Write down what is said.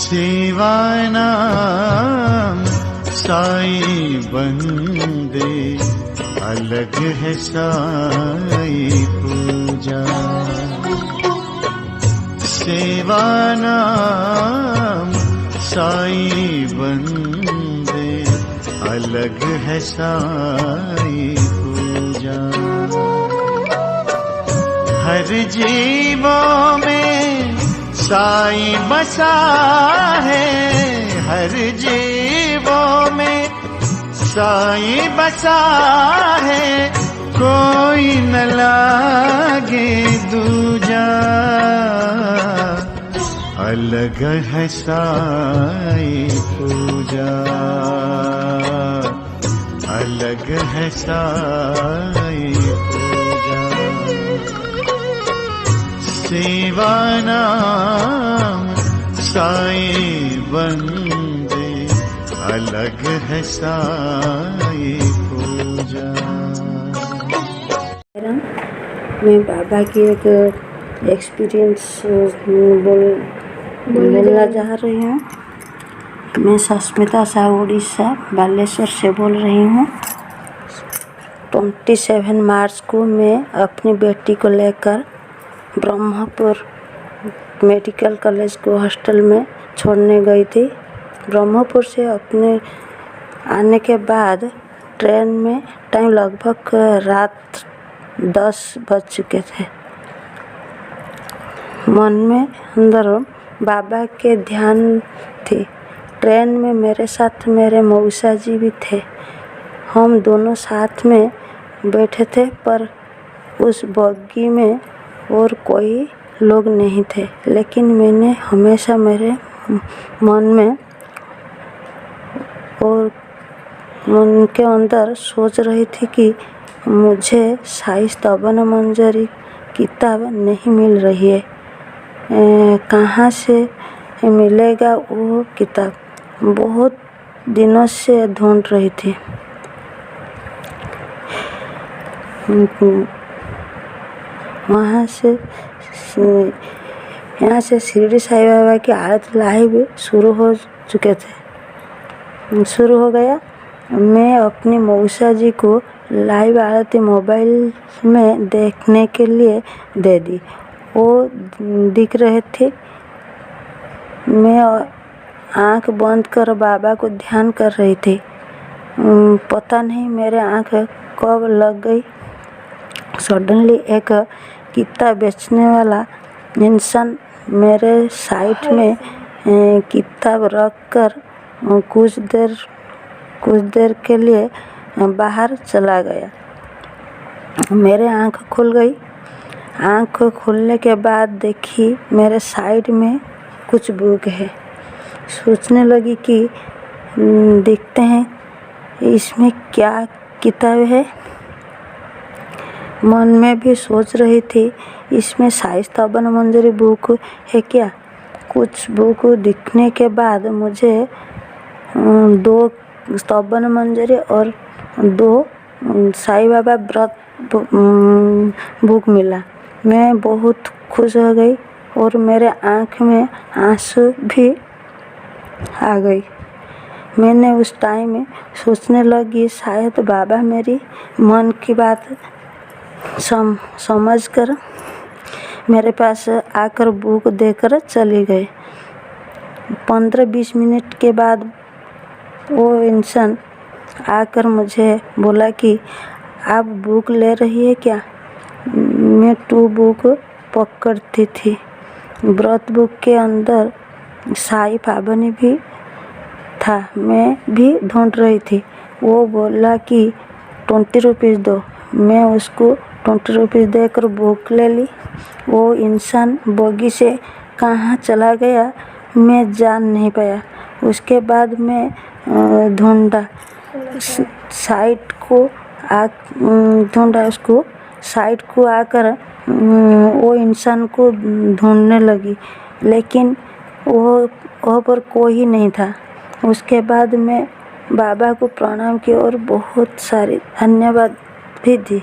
सेवानाम साई बंदे, अलग है साई पूजा। सेवानाम साई बंदे, अलग है साई पूजा। हर जीवों में साई बसा है, हर जीवों में साई बसा है, कोई न लागे दूजा। अलग है साई पूजा, अलग है साई पूजा। सेवानाम साई बंदे, अलग है साई पूजा। मैं बाबा की एक एक्सपीरियंस बोलना चाह रही हूँ। मैं सस्मिता साहू उड़ीसा बालेश्वर से बोल रही हूँ। 27 मार्च को मैं अपनी बेटी को लेकर ब्रह्मपुर मेडिकल कॉलेज को हॉस्टल में छोड़ने गई थी। ब्रह्मपुर से अपने आने के बाद ट्रेन में टाइम लगभग रात 10 बज चुके थे। मन में अंदर बाबा के ध्यान थी। ट्रेन में मेरे साथ मेरे मौसा जी भी थे। हम दोनों साथ में बैठे थे, पर उस बग्गी में और कोई लोग नहीं थे। लेकिन मैंने हमेशा मेरे मन में और मन के अंदर सोच रही थी कि मुझे साई स्तवन मंजरी किताब नहीं मिल रही है। कहाँ से मिलेगा वो किताब? बहुत दिनों से ढूंढ रही थी। वहाँ से यहाँ से शिरडी साई बाबा की आरती लाइव शुरू हो गया। मैं अपनी मौसा जी को लाइव आरती मोबाइल में देखने के लिए दे दी। वो दिख रहे थे। मैं आंख बंद कर बाबा को ध्यान कर रही थी। पता नहीं मेरे आंख कब लग गई। सडनली एक किताब बेचने वाला इंसान मेरे साइड में किताब रख कर कुछ देर के लिए बाहर चला गया। मेरे आंख खुल गई। आंख खुलने के बाद देखी मेरे साइड में कुछ बुक है। सोचने लगी कि देखते हैं इसमें क्या किताब है। मन में भी सोच रही थी इसमें साई स्तवन मंजरी बुक है क्या। कुछ बुक दिखने के बाद मुझे 2 स्तवन मंजरी और 2 साई बाबा व्रत बुक मिला। मैं बहुत खुश हो गई और मेरे आँख में आंसू भी आ गई। मैंने उस टाइम में सोचने लगी शायद बाबा मेरी मन की बात समझकर मेरे पास आकर बुक देकर चली गए। 15-20 मिनट के बाद वो इंसान आकर मुझे बोला कि आप बुक ले रही है क्या। मैं 2 बुक पकड़ती थी। व्रत बुक के अंदर साई पावनी भी था। मैं भी ढूंढ रही थी। वो बोला कि 20 रुपीज़ दो। मैं उसको 20 रुपीज़ देकर बुक ले ली। वो इंसान बगी से कहाँ चला गया मैं जान नहीं पाया। उसके बाद मैं ढूंढा उसको साइड को आकर वो इंसान को ढूंढने लगी, लेकिन वो पर कोई नहीं था। उसके बाद मैं बाबा को प्रणाम किया और बहुत सारे धन्यवाद भी दी।